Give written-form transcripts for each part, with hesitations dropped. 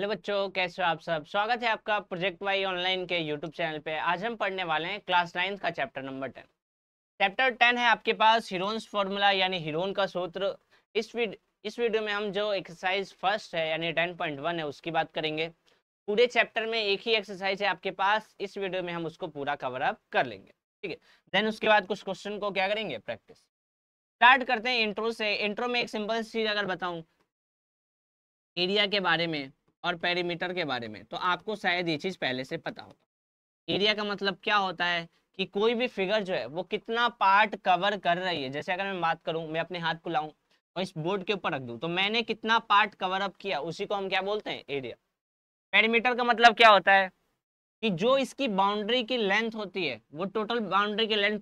Hello बच्चों, कैसे हो आप सब। स्वागत है आपका प्रोजेक्ट वाई ऑनलाइन के यूट्यूब चैनल पे। आज हम पढ़ने वाले हैं क्लास 9 का चैप्टर नंबर 10। चैप्टर 10 है आपके पास हीरोन्स फॉर्मूला यानी हीरोन का सूत्र। इस वीडियो में हम जो एक्सरसाइज फर्स्ट है यानी 10.1 है उसकी बात करेंगे। पूरे चैप्टर में एक ही एक्सरसाइज है आपके पास, इस वीडियो में हम उसको पूरा कवर अप कर लेंगे, ठीक है। देन उसके बाद कुछ क्वेश्चन को क्या करेंगे, प्रैक्टिस। स्टार्ट करते हैं इंट्रो से। इंट्रो में एक सिंपल चीज अगर बताऊं एरिया के बारे में और पेरीमीटर के बारे में, तो आपको शायद ये चीज पहले से पता होगा। एरिया का मतलब क्या होता है कि कोई भी फिगर जो है वो कितना पार्ट कवर कर रही है। जैसे अगर मैं बात करूं, मैं अपने हाथ को लाऊं और इस बोर्ड के ऊपर रख दूं, तो मैंने कितना पार्ट कवर अप किया, उसी को हम क्या बोलते हैं, एरिया। पेरीमीटर का मतलब क्या होता है कि जो इसकी बाउंड्री की लेंथ होती है, वो टोटल बाउंड्री की लेंथ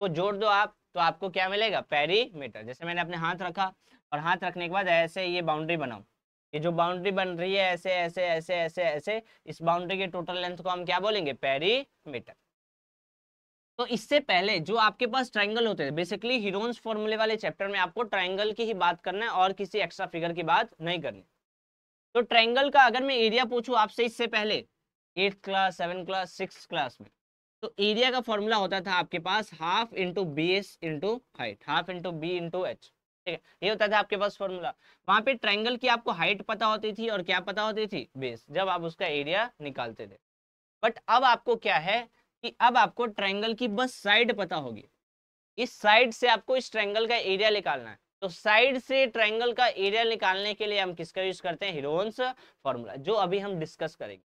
को जोड़ दो आप, तो आपको क्या मिलेगा, पेरीमीटर। जैसे मैंने अपने हाथ रखा और हाथ रखने के बाद ऐसे ये बाउंड्री बनाऊं, ये जो बाउंड्री बन रही है ऐसे ऐसे ऐसे ऐसे ऐसे, इस बाउंड्री के टोटल लेंथ को हम क्या बोलेंगे, पेरीमीटर। तो इससे पहले जो आपके पास ट्रायंगल होते हैं, बेसिकली हीरोन्स फॉर्मूले वाले चैप्टर में आपको ट्रायंगल की ही बात करना है और किसी एक्स्ट्रा फिगर की बात नहीं करनी। तो ट्रायंगल का अगर मैं एरिया पूछूं आपसे इससे पहले 8th class, 7th class, 6th class में, तो एरिया का फॉर्मूला होता था आपके पास half into B S into height, half into B into H, ठीक है। ये होता था आपके पास फॉर्मूला। वहां पे ट्रायंगल की आपको हाइट पता होती थी और क्या पता होती थी, बेस, जब आप उसका एरिया निकालते थे। बट अब आपको क्या है कि अब आपको ट्रायंगल की बस साइड पता होगी। इस साइड से आपको इस ट्रायंगल का एरिया निकालना है। तो साइड से ट्रायंगल का एरिया निकालने के लिए हम किसका यूज करते हैं, हीरोन्स फॉर्मूला, जो अभी हम डिस्कस करेंगे।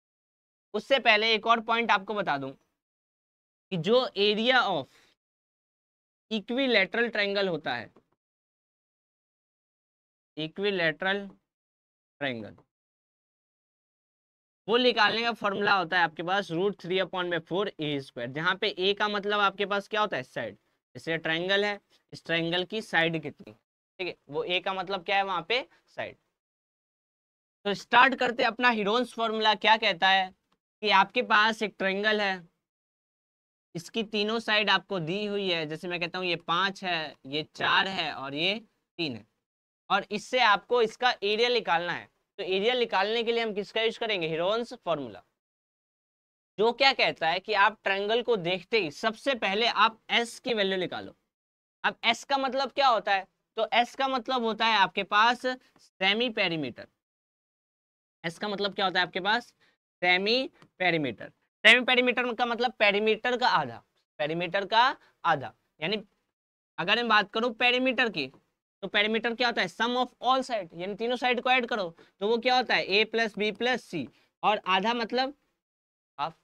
उससे पहले एक और पॉइंट आपको बता दूं कि जो एरिया ऑफ इक्विलैटरल ट्रायंगल होता है, इक्विलैटरल ट्रायंगल, वो निकालने का फॉर्मूला होता है आपके पास √3/4 a², जहां पे a का मतलब आपके पास क्या होता है, साइड। जैसे ट्रायंगल है, इस ट्रायंगल की साइड कितनी, ठीक है, वो a का मतलब क्या है वहां पे, साइड। तो स्टार्ट करते अपना हीरोन्स फॉर्मूला। क्या कहता है कि आपके पास एक ट्रायंगल है, इसकी तीनों साइड आपको दी हुई है। जैसे मैं कहता हूँ ये 5 है, ये 4 है और ये 3 है, और इससे आपको इसका एरिया निकालना है। तो एरिया निकालने के लिए हम किसका यूज करेंगे, हीरोन्स फॉर्मूला, जो क्या कहता है कि आप ट्रायंगल को देखते ही सबसे पहले आप एस की वैल्यू निकालो। अब एस का मतलब क्या होता है, तो एस का मतलब होता है आपके पास सेमी पेरीमीटर। एस का मतलब क्या होता है आपके पास, सेमी पेरीमीटर। सेमी पेरीमीटर का मतलब पेरीमीटर का आधा, पेरीमीटर का आधा। यानी अगर मैं बात करूं पेरीमीटर की, तो पेरीमीटर क्या होता है, सम ऑफ ऑल साइड, यानी तीनों साइड को ऐड करो तो वो क्या होता है, ए प्लस बी प्लस सी, और आधा मतलब हाफ।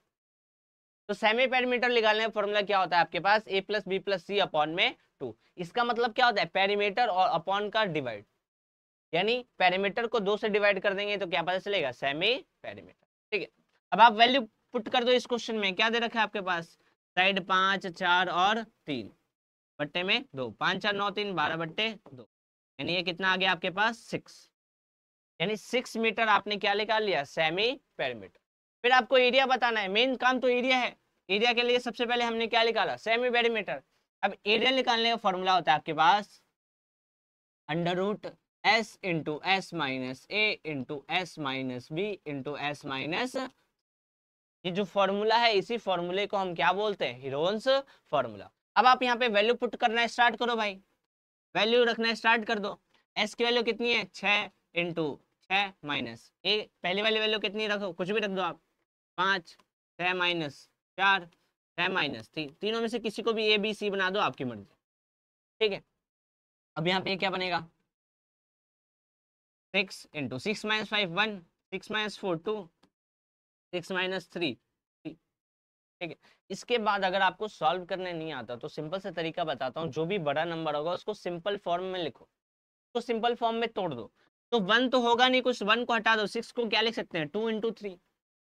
तो सेमी पेरीमीटर निकालने का फॉर्मूला क्या होता है आपके पास, ए प्लस बी प्लस सी अपॉन में 2। इसका मतलब क्या होता है, पेरीमीटर और अपॉन का डिवाइड, यानी पेरीमीटर को 2 से डिवाइड कर देंगे तो क्या पता चलेगा, सेमी पेरीमीटर, ठीक है। अब आप वैल्यू पुट कर दो इस क्वेश्चन में। क्या दे रखा है आपके पास, साइड 5, 4 और 3 बट्टे में 2, 5 4 9 3 12/2, यानी ये कितना आ गया आपके पास, 6। यानी 6 मीटर आपने क्या निकाल लिया, सेमी पेरीमीटर। फिर आपको एरिया बताना है, मेन काम तो एरिया है। एरिया के लिए सबसे पहले हमने क्या निकाला, सेमी पेरीमीटर। अब एरिया निकालने का फॉर्मूला होता है आपके पास √S into S minus A into S minus B into S minus, ये जो फॉर्मूला है इसी फॉर्मूले को हम क्या बोलते हैं, हीरोन्स फॉर्मूला। अब आप यहाँ पे वैल्यू पुट करना स्टार्ट करो भाई, वैल्यू रखना स्टार्ट कर दो। एस की वैल्यू कितनी है, 6 इंटू 6 माइनस ए, पहले वाली वैल्यू कितनी रखो, कुछ भी रख दो आप, 5, 6 माइनस 4, 6 माइनस 3, तीनों में से किसी को भी ए बी सी बना दो, आपकी मर्जी, ठीक है। अब यहाँ पे क्या बनेगा, 6 इंटू 6 माइनस 5 1, 6 माइनस 4 2, 6 माइनस 3 3, ठीक है। इसके बाद अगर आपको सॉल्व करने नहीं आता तो सिंपल से तरीका बताता हूँ, जो भी बड़ा नंबर होगा उसको सिंपल फॉर्म में लिखो, तो सिंपल फॉर्म में तोड़ दो। तो 1 तो होगा नहीं कुछ, 1 को हटा दो, 6 को क्या लिख सकते हैं, 2 इंटू 3,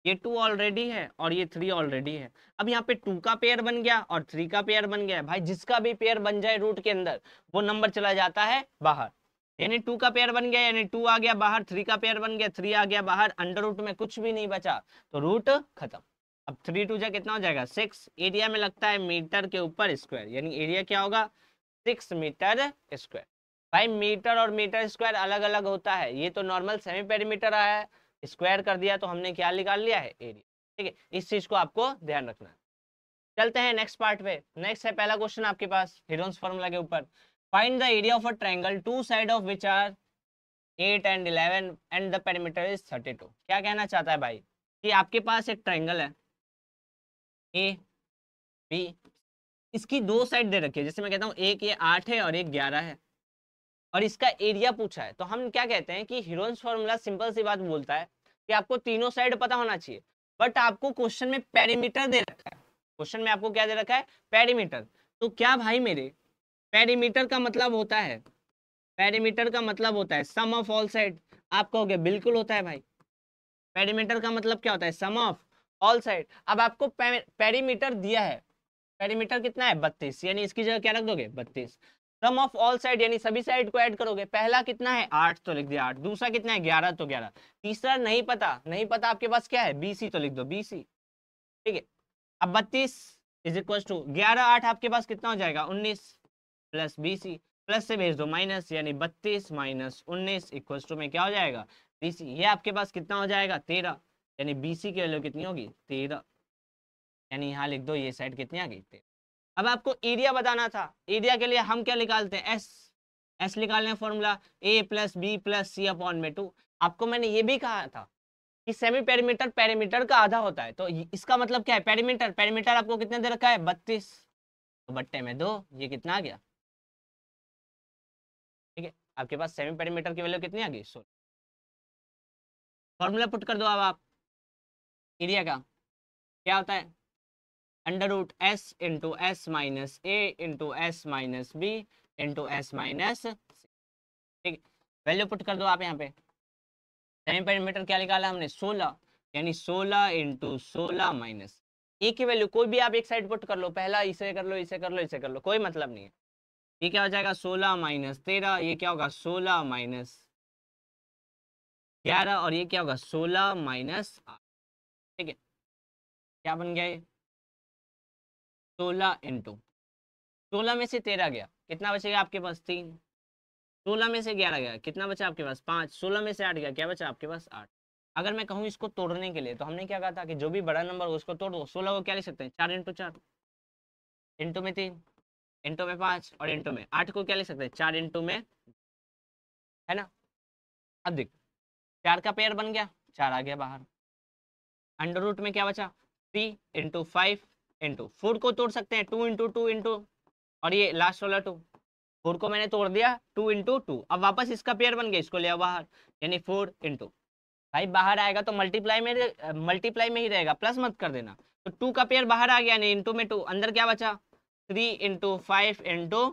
ये 2 ऑलरेडी है और ये 3 ऑलरेडी है। अब यहाँ पे 2 का पेयर बन गया और 3 का पेयर बन गया। भाई जिसका भी पेयर बन जाए रूट के अंदर, वो नंबर चला जाता है बाहर। यानी 2 का पेयर बन गया, यानी 2 आ गया बाहर, 3 का पेयर बन गया, 3 आ गया बाहर, अंडर रूट में कुछ भी नहीं बचा, तो रूट खत्म। अब 3 2 जा कितना हो जाएगा, 6। एरिया में लगता है मीटर के ऊपर स्क्वायर, यानी एरिया क्या होगा, 6 मीटर स्क्वायर। भाई मीटर और मीटर स्क्वायर अलग अलग होता है, ये तो नॉर्मल सेमी पेरीमीटर आया है, स्क्वायर कर दिया तो हमने क्या निकाल लिया है, एरिया। ठीक है, इस चीज को आपको ध्यान रखना है। चलते हैं नेक्स्ट पार्ट पे। नेक्स्ट है पहला क्वेश्चन आपके पास हेरोन्स फॉर्मूला के ऊपर। Find the area of a triangle two side of which are 8 and 11 and the perimeter is 32। क्या कहना चाहता है भाई कि आपके पास एक ट्रायंगल है ए बी, इसकी दो साइड दे रखी है, जैसे मैं कहता हूँ एक ये 8 है और एक 11 है, और इसका एरिया पूछा है। तो हम क्या कहते हैं कि हीरोन्स फॉर्मूला सिंपल सी बात बोलता है कि आपको तीनों साइड पता होना चाहिए, बट आपको क्वेश्चन में पेरीमीटर दे रखा है। क्वेश्चन में आपको क्या दे रखा है, पेरीमीटर। तो क्या भाई मेरे, पेरीमीटर का मतलब होता है, पेरीमीटर का मतलब होता है सम ऑफ ऑल साइड। आप कहोगे बिल्कुल होता है भाई, पेरीमीटर का मतलब क्या होता है, सम ऑफ ऑल साइड। अब आपको पेरीमीटर दिया है, पेरीमीटर कितना है 32, यानी इसकी जगह क्या रख दोगे 32। सम ऑफ ऑल साइड यानी सभी साइड को ऐड करोगे, पहला कितना है 8 तो लिख दिया 8, दूसरा कितना है 11 तो 11, तीसरा नहीं पता, नहीं पता आपके पास क्या है BC तो लिख दो BC। ठीक है, अब 32 इज इक्वल टू 11 8 आपके पास कितना हो जाएगा 19 प्लस BC, प्लस से भेज दो माइनस, यानी 32 माइनस 19 इक्वल टू में क्या हो जाएगा BC। ये आपके पास कितना हो जाएगा 13, यानी BC की वैल्यू कितनी होगी 13, यानी यहाँ लिख दो ये साइड कितनी आ गई 13। अब आपको एरिया बताना था, एरिया के लिए हम क्या निकालते हैं एस निकालने हैं formula A plus b plus C upon में 2। आपको मैंने ये भी कहा था कि सेमी पेरीमीटर पेरीमीटर का आधा होता है, तो इसका मतलब क्या है, पेरीमीटर, पेरीमीटर आपको कितने दे रखा है 32, तो बट्टे में 2, ये कितना आ गया। ठीक है, आपके पास सेमी पेरीमीटर की वैल्यू कितनी आ गई 16। फॉर्मूला पुट कर दो अब आप एरिया का, क्या होता है under root S into S minus A into S minus B into S minus. ठीक है, वैल्यू पुट कर दो आप यहाँ पे। सेमी पेरीमीटर क्या निकाला हमने 16, यानी 16 इंटू 16 माइनस ए की वैल्यू कोई भी आप एक साइड पुट कर लो, पहला इसे कर लो इसे कर लो इसे कर लो, कोई मतलब नहीं है। ये क्या हो जाएगा 16 माइनस 13, ये क्या होगा 16 माइनस 11, और ये क्या होगा 16 माइनस 8। ठीक है, क्या बन गया ये 16 इंटू 16 में से 13 गया, कितना बचेगा आपके पास 3, 16 में से 11 गया, कितना बचा आपके पास 5, 16 में से 8 गया, क्या बचा आपके पास 8। अगर मैं कहूँ इसको तोड़ने के लिए तो हमने क्या कहा था कि जो भी बड़ा नंबर हो उसको तोड़ दो। 16 को क्या लिख सकते हैं 4 इंटू 4, इंटू में 3, इंटू में 5 और इंटू में 8 को क्या लिख सकते हैं 4 इंटू में, है ना। अब देख 4 का पेयर बन गया, 4 आ गया बाहर, अंडर रूट में क्या बचा 3 इंटू 5 इंटू 4 को तोड़ सकते हैं 2 इंटू 2 इंटू, और ये लास्ट वाला 2, 4 को मैंने तोड़ दिया 2 इंटू 2, अब वापस इसका पेयर बन गया, इसको लिया बाहर, यानी 4 इंटू, भाई बाहर आएगा तो मल्टीप्लाई में ही रहेगा, प्लस मत कर देना। तो 2 का पेयर बाहर आ गया, यानी इंटू में 2, अंदर क्या बचा 3 इंटू 5 इंटू,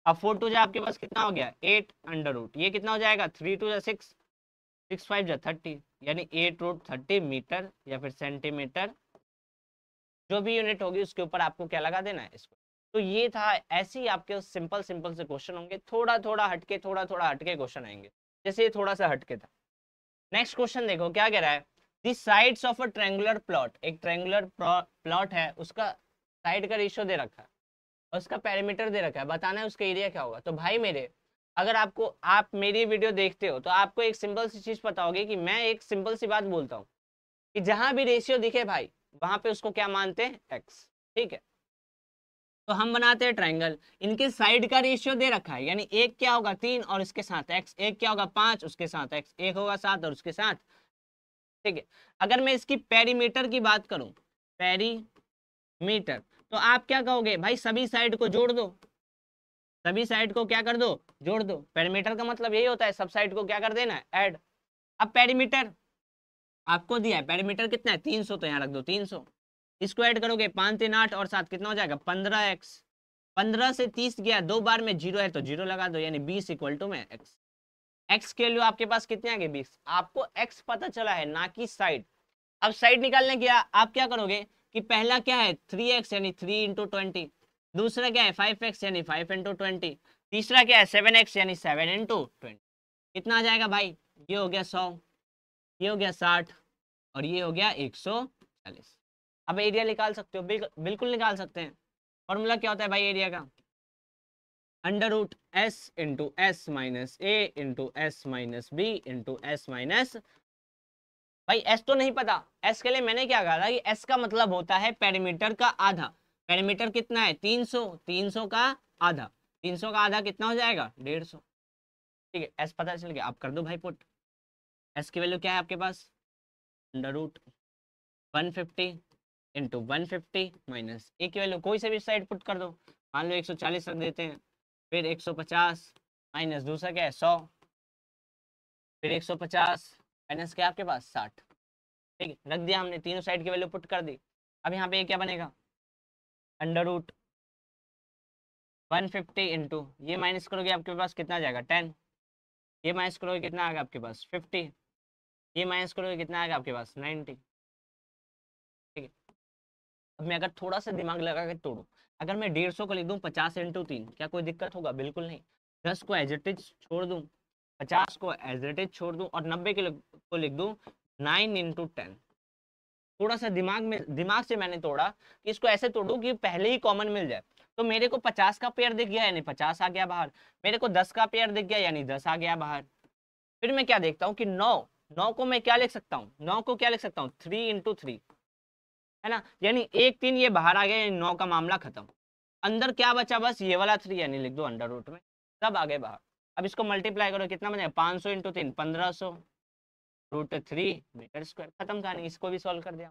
अब 4 टू जा आपके पास कितना हो गया 8 अंडर रूट, ये कितना हो जाएगा 3 टू जा 6, 6 5 जा 30, यानी 8 रूट 30 मीटर या फिर सेंटीमीटर, जो भी यूनिट होगी उसके ऊपर आपको क्या लगा देना है इसको। तो ये था, ऐसे ही आपके सिंपल सिंपल से क्वेश्चन होंगे, थोड़ा थोड़ा हटके क्वेश्चन आएंगे, जैसे ये थोड़ा सा हटके था। नेक्स्ट क्वेश्चन देखो क्या कह रहा है, दी sides of a triangular plot, एक ट्रायंगुलर प्लॉट है, उसका साइड का रेशियो दे रखा है और उसका पेरीमीटर दे रखा है, बताना है उसका एरिया क्या होगा। तो भाई मेरे, अगर आप मेरी वीडियो देखते हो तो आपको एक सिंपल सी चीज पता होगी कि मैं एक सिंपल सी बात बोलता हूँ कि जहां भी रेशियो दिखे भाई वहां पे उसको क्या मानते हैं एक्स। ठीक है, तो हम बनाते हैं ट्रायंगल, इनके साइड का रेशियो दे रखा है, यानी एक क्या होगा 3 और इसके साथ एक्स, एक क्या होगा 5 उसके साथ एक्स, एक होगा 7 और उसके साथ। ठीक है, अगर मैं इसकी पेरीमीटर की बात करूं, पेरीमीटर, तो आप क्या कहोगे भाई सभी साइड को जोड़ दो, सभी साइड को क्या कर दो जोड़ दो, पेरीमीटर का मतलब यही होता है सब साइड को क्या कर देना है ऐड। अब पेरीमीटर आपको दिया है, पेरीमीटर कितना है 300, तो यहाँ रख दो 300, इसको ऐड करोगे 5 3 8 और 7 कितना हो जाएगा 15x, 15 से 30 गया, 2 बार में 0 है तो 0 लगा दो, यानी 20 इक्वल टू में x। x के लिए आपके पास कितने आ गए 20, आपको x पता चला है ना कि साइड। अब साइड निकालने गया आप क्या करोगे कि पहला क्या है 3x यानी 3 इंटू 20, दूसरा क्या है 5x यानी 5 इंटू 20, तीसरा क्या है 7x यानी 7 इंटू 20, कितना आ जाएगा भाई, ये हो गया 100, ये हो गया 60 और ये हो गया 140। अब एरिया निकाल सकते हो, बिल्कुल निकाल सकते हैं। फॉर्मूला क्या होता है भाई एरिया का, under root S into S minus A into S minus B into S minus. भाई एस तो नहीं पता, एस के लिए मैंने क्या कहा था कि एस का मतलब होता है पेरीमीटर का आधा। पेरीमीटर कितना है 300, 300 का आधा, 300 का आधा कितना हो जाएगा 150। ठीक है, एस पता चल गया, आप कर दो भाई पुट। एस की वैल्यू क्या है आपके पास, अंडर रूट 150 इंटू 150 माइनस ए की वैल्यू कोई से भी साइड पुट कर दो, मान लो 140 रख देते हैं, फिर 150 माइनस दूसरा क्या है 100, फिर 150 माइनस क्या आपके पास 60। ठीक है, रख दिया हमने, तीनों साइड की वैल्यू पुट कर दी। अब यहाँ पे ये क्या बनेगा, अंडर रूट 150 इंटू ये माइनस करोगे आपके पास कितना आ जाएगा 10, ये माइनस करोगे कितना आएगा आपके पास 50, ये माइनस करोगे कितना आएगा आपके पास 90। ठीक है, अब मैं अगर थोड़ा सा दिमाग लगा के तोड़ूं, अगर मैं 150 को लिख दूं 50 इंटू 3, क्या कोई दिक्कत होगा, बिल्कुल नहीं। 10 को एज इट इज छोड़ दूं, 50 को एज इट इज छोड़ दूं, और 90 को लिख दूं 9 इंटू 10। थोड़ा सा दिमाग से मैंने तोड़ा कि इसको ऐसे तोड़ूं कि पहले ही कॉमन मिल जाए। तो मेरे को 50 का पेयर दिख गया यानी 50 आ गया बाहर, मेरे को 10 का पेयर दिख गया यानी 10 आ गया बाहर। फिर मैं क्या देखता हूँ कि 9, 9 को मैं क्या लिख सकता हूँ, 9 को क्या लिख सकता हूँ 3 इंटू 3, है ना, यानी 1 3 ये बाहर आ गया, यानी 9 का मामला खत्म। अंदर क्या बचा, बस ये वाला 3, यानी लिख दो अंडर रूट में, सब आ गए बाहर। अब इसको मल्टीप्लाई करो कितना बनेगा 500 इंटू 3 1500 रूट 3 मीटर स्क्वायर, खत्म कहानी, इसको भी सॉल्व कर दिया।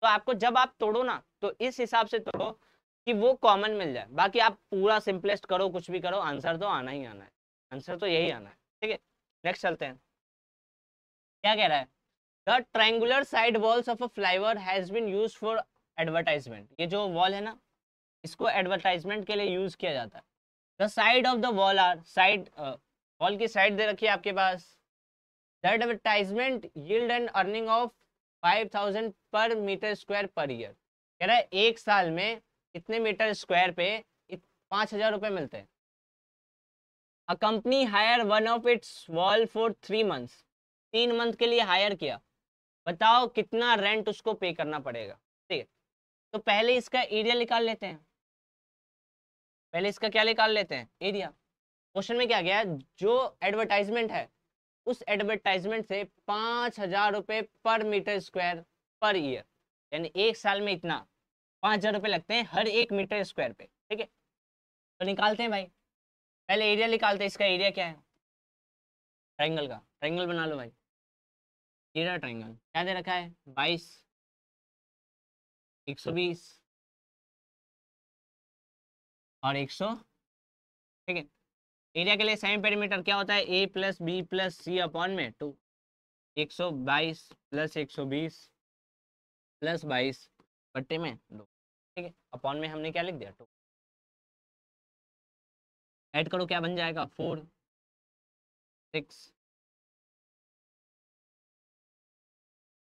तो आपको जब आप तोड़ो ना तो इस हिसाब से तोड़ो कि वो कॉमन मिल जाए, बाकी आप पूरा सिंपलेस्ट करो कुछ भी करो, आंसर तो आना ही आना है, आंसर तो यही आना है। ठीक है, नेक्स्ट चलते हैं, क्या कह रहा है, the triangular side walls of a flyover has been used for advertisement. ये जो वॉल है ना, इसको एडवर्टाइजमेंट के लिए यूज किया जाता है। The side of the wall are, side wall की साइड दे रखी है आपके पास, the advertisement yield an earning of 5000 per metre square per year. कह रहा है एक साल में कितने मीटर स्क्वायर पे 5000 रुपए मिलते हैं। A company hire one of its wall for 3 months, 3 month के लिए हायर किया, बताओ कितना रेंट उसको पे करना पड़ेगा। ठीक है, तो पहले इसका एरिया निकाल लेते हैं, पहले इसका क्या निकाल लेते हैं एरिया। क्वेश्चन में क्या गया, जो एडवर्टाइजमेंट है उस एडवर्टाइजमेंट से 5000 रुपये पर मीटर स्क्वायर पर ईयर, यानी एक साल में इतना 5000 रुपये लगते हैं हर एक मीटर स्क्वायर पे। ठीक है, तो निकालते हैं भाई, पहले एरिया निकालते हैं। इसका एरिया क्या है ट्राइंगल का, ट्राइंगल बना लो भाई, ये रहा ट्राइंगल, क्या दे रखा है 22 120 और 100। ठीक है, एरिया के लिए सेमी पेरीमीटर क्या होता है ए प्लस बी प्लस सी अपॉन में 2, 122 प्लस 120 प्लस 22 बट्टे में 2। ठीक है, अपॉन में हमने क्या लिख दिया 2, ऐड करो क्या बन जाएगा 4 6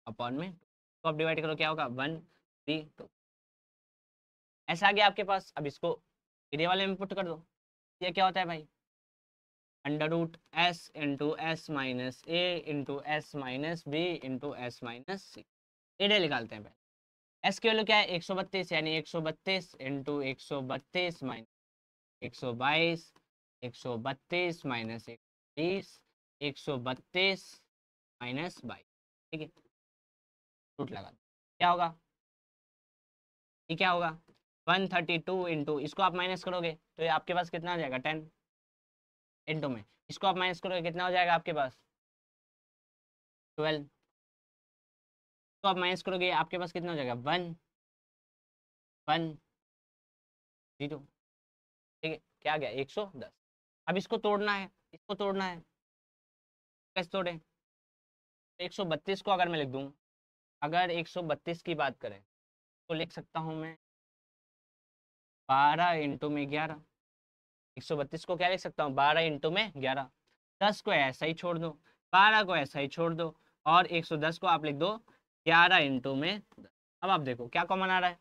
अपॉन में, तो अब डिवाइड करो क्या होगा 1 3 2, ऐसा आ गया आपके पास। अब इसको एरिया वाले में पुट कर दो, ये क्या होता है भाई under root S into S minus A into S minus B into S minus C. Area निकालते हैं पहले, एस की वैल्यू क्या है 132, यानी 132 इंटू 132 माइनस 122, 132 माइनस 120, 132 माइनस 22। ठीक है, रूट लगा दो, क्या होगा, ये क्या होगा 132 इंटू, इसको आप माइनस करोगे तो ये आपके पास कितना आ जाएगा 10 इंटू में, इसको आप माइनस करोगे कितना हो जाएगा आपके पास 12, तो आप माइनस करोगे आपके पास कितना हो जाएगा 1 1 0। ठीक है, क्या आ गया 110। अब इसको तोड़ना है, इसको तोड़ना है, कैसे तोड़े, 132 को अगर मैं लिख दूं, अगर 132 की बात करें तो लिख सकता हूं मैं 12 इंटू में 11, 132 को क्या लिख सकता हूँ 12 इंटू में 11, 10 को ऐसा ही छोड़ दो, 12 को ऐसा ही छोड़ दो, और 110 को आप लिख दो 11 इंटू में 10। अब आप देखो क्या कॉमन आ रहा है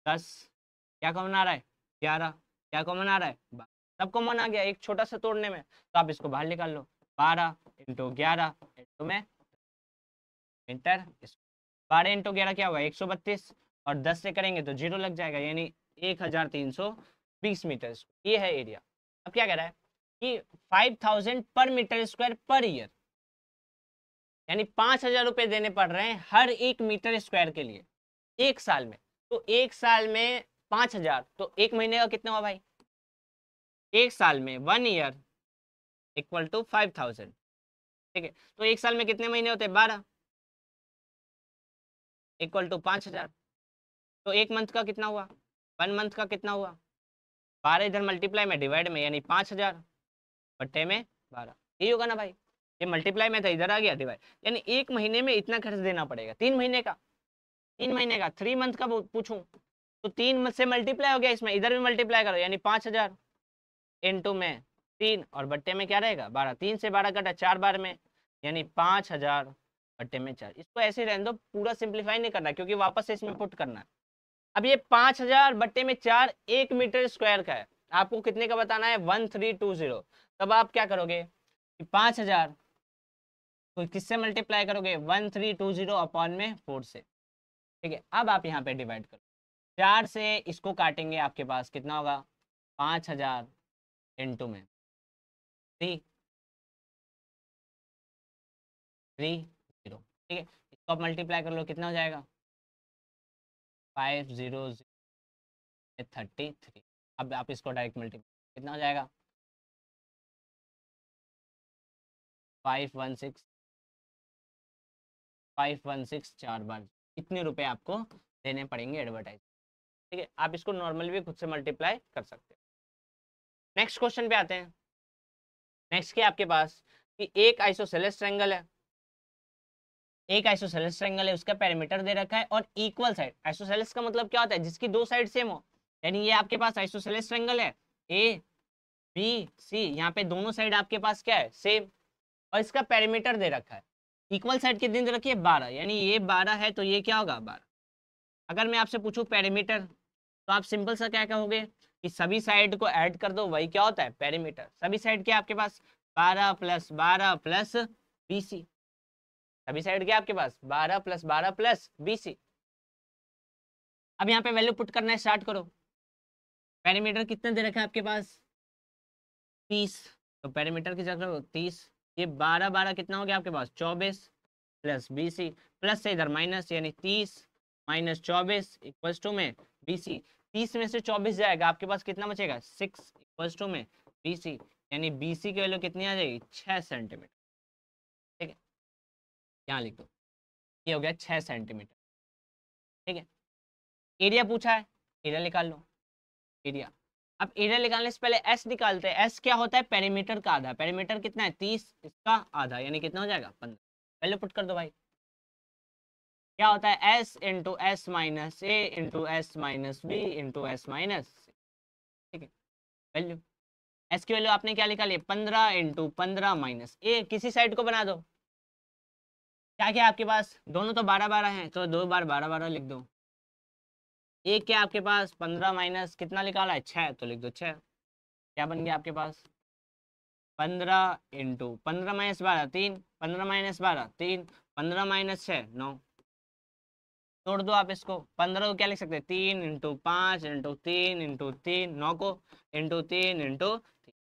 10, क्या कॉमन आ रहा है 11, क्या कॉमन आ रहा है 12, सब कॉमन आ गया एक छोटा सा तोड़ने में, तो आप इसको बाहर निकाल लो 12 इंटू 11 इंटू में इंटर, 12 इंटू 11 क्या होगा 132, और 10 से करेंगे तो 0 लग जाएगा, यानी 1320 मीटर, ये है एरिया। अब क्या कह रहा है कि 5000 per metre square per year, यानी 5,000 रुपये देने पड़ रहे हैं हर 1 मीटर स्क्वायर के लिए 1 साल में। तो 1 साल में 5,000, तो 1 महीने का कितना हुआ भाई? 1 साल में 1 ईयर इक्वल टू 5,000। ठीक है, तो 1 साल में कितने महीने होते हैं? 12 इक्वल टू 5,000। तो 1 मंथ का कितना हुआ? 1 मंथ का कितना हुआ? 12 इधर मल्टीप्लाई में डिवाइड में, यानी 5,000 बट्टे में 12, यही होगा ना भाई? ये मल्टीप्लाई में था, इधर आ गया डिवाइड, यानी 1 महीने में इतना खर्च देना पड़ेगा। 3 महीने का, 3 महीने का, 3 मंथ का पूछूं तो 3 से मल्टीप्लाई हो गया, इसमें इधर भी मल्टीप्लाई करो, यानी 5,000 इंटू में 3 और बट्टे में क्या रहेगा? 12। 3 से 12 कटा 4 बार में, यानी 5,000 बट्टे में 4। इसको ऐसे रहने दो, पूरा सिंप्लीफाई नहीं करना क्योंकि वापस से इसमें पुट करना है। अब ये 5,000 बट्टे में 4 1 मीटर स्क्वायर का है, आपको कितने का बताना है? 1320। तब आप क्या करोगे कि 5,000 तो किससे मल्टीप्लाई करोगे? 1320 अपॉन में 4 से। ठीक है, अब आप यहाँ पे डिवाइड करो, 4 से इसको काटेंगे, आपके पास कितना होगा? 5,000 इंटू में 3 3 0। ठीक है, इसको आप मल्टीप्लाई कर लो, कितना हो जाएगा? 5,0,33। अब आप इसको डायरेक्ट मल्टीप्लाई, कितना हो जाएगा? 516 516 4 बार। इतने रुपए आपको देने पड़ेंगे एडवर्टाइज। ठीक है, आप इसको नॉर्मल भी खुद से मल्टीप्लाई कर सकते हैं। नेक्स्ट क्वेश्चन पे आते हैं। नेक्स्ट क्या आपके पास कि एक आइसोसेलेस ट्रायंगल है, एक आइसोसेलेस ट्रायंगल है, उसका पेरीमीटर दे रखा है और इक्वल साइड। आइसोसेलेस का मतलब क्या होता है? जिसकी 2 साइड सेम हो, यानी ये आपके पास आइसोसेलेस ट्रायंगल है, ए बी सी, यहाँ पे दोनों साइड आपके पास क्या है? सेम, और इसका पेरीमीटर दे रखा है। इक्वल साइड कितनी दे रखी है? 12, यानी ये 12 है तो ये क्या होगा? 12। अगर मैं आपसे पूछूं पेरीमीटर, तो आप सिंपल सा क्या कहोगे कि सभी साइड को ऐड कर दो, वही क्या होता है? पेरीमीटर। सभी साइड क्या आपके पास? 12 प्लस 12 प्लस BC। सभी साइड क्या आपके पास? 12 प्लस 12 प्लस BC। अब यहाँ पे वैल्यू पुट करना है, स्टार्ट करो। पेरीमीटर कितना दे रखा है आपके पास? 30, तो पेरीमीटर की जगह 30। ये 12 12 कितना हो गया आपके पास? 24 प्लस BC, प्लस से इधर माइनस, यानी 30 माइनस 24 इक्वल्स टू में BC। 30 में से 24 जाएगा, आपके पास कितना बचेगा? 6 इक्वल्स टू में BC, यानी BC की वैल्यू कितनी आ जाएगी? 6 सेंटीमीटर। ठीक है, यहाँ लिख दो, ये हो गया 6 सेंटीमीटर। ठीक है, एरिया पूछा है, एरिया निकाल लो। एरिया, अब एरिया निकालने से पहले एस निकालते हैं। एस क्या होता है? पेरीमीटर का आधा। पेरीमीटर कितना है? 30, इसका आधा, यानी कितना हो जाएगा? 15। वैल्यू पुट कर दो भाई। क्या होता है? S into S minus A into S minus B into S minus. ठीक है, वैल्यू एस की वैल्यू आपने क्या निकाली? 15 इंटू 15 माइनस ए। किसी साइड को बना दो, क्या क्या आपके पास? दोनों तो 12 12 हैं, तो 2 बार 12 12 लिख दो। एक क्या आपके पास? 15 माइनस कितना निकाला है? 6, तो लिख दो 6। क्या बन गया आपके पास? 15 इंटू 15 माइनस 12 3, 15 माइनस 12 3, 15 माइनस 6 9। तोड़ दो आप इसको। 15 को क्या लिख सकते हैं? 3 इंटू 5 इंटू 3 इंटू 3, 9 को इंटू 3 इंटू।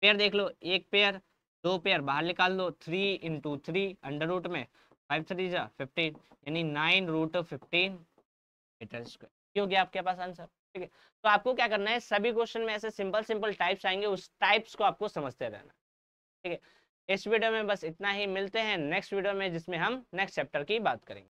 पेयर देख लो, एक पेयर, 2 पेयर बाहर निकाल दो, 3 इंटू 3 अंडर रूट में 5 3 जा 15, यानी 9 रूट 15 मीटर स्क्वायर। ये हो गया आपके पास आंसर। ठीक है, तो आपको क्या करना है, सभी क्वेश्चन में ऐसे सिंपल सिंपल टाइप्स आएंगे, उस टाइप्स को आपको समझते रहना। ठीक है, इस वीडियो में बस इतना ही। मिलते हैं नेक्स्ट वीडियो में, जिसमें हम नेक्स्ट चैप्टर की बात करेंगे।